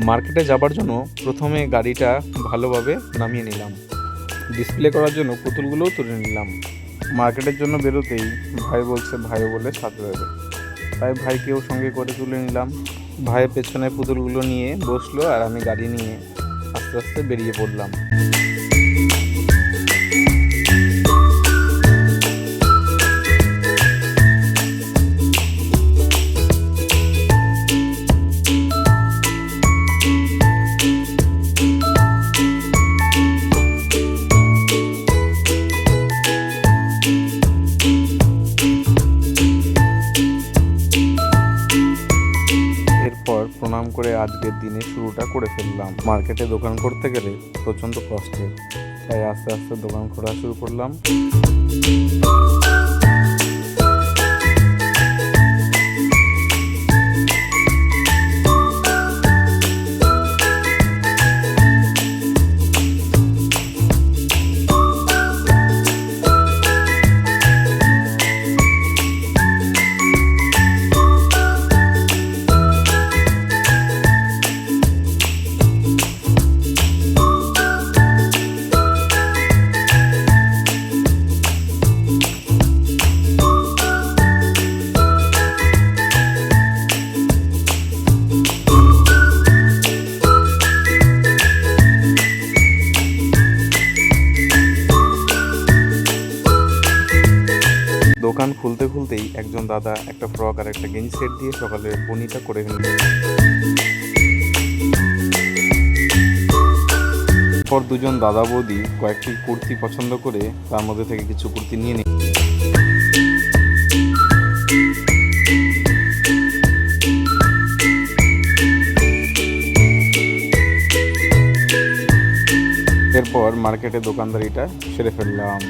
মার্কেটে যাবার জন্য প্রথমে গাড়িটা ভালোভাবে নামিয়ে নিলাম। ডিসপ্লে করার জন্য পুতুলগুলোও তুলে নিলাম। মার্কেটের জন্য বেরোতেই ভাই বলছে ভাইও বলে সাথে যাবে, তাই ভাইকেও সঙ্গে করে তুলে নিলাম। ভাইয়ের পেছনে পুতুলগুলো নিয়ে বসলো আর আমি গাড়ি নিয়ে আস্তে আস্তে বেরিয়ে পড়লাম। এরপর প্রণাম করে আজকের দিনে শুরুটা করে ফেললাম। মার্কেটে দোকান করতে গেলে প্রচণ্ড কষ্টের, তাই আস্তে আস্তে দোকান করা শুরু করলাম। দোকান খুলতে খুলতেই একজন দাদা একটা ফ্রক আর একটা গেঞ্জি সেট দিয়ে সকালে বনিটা করে ফেলল। পর দুজন দাদা বৌদি কয়েকটি কুর্তি পছন্দ করে তার মধ্যে থেকে কিছু কুর্তি নিয়ে নিল। এরপর মার্কেটে দোকানদারিটা সেরে ফেললাম।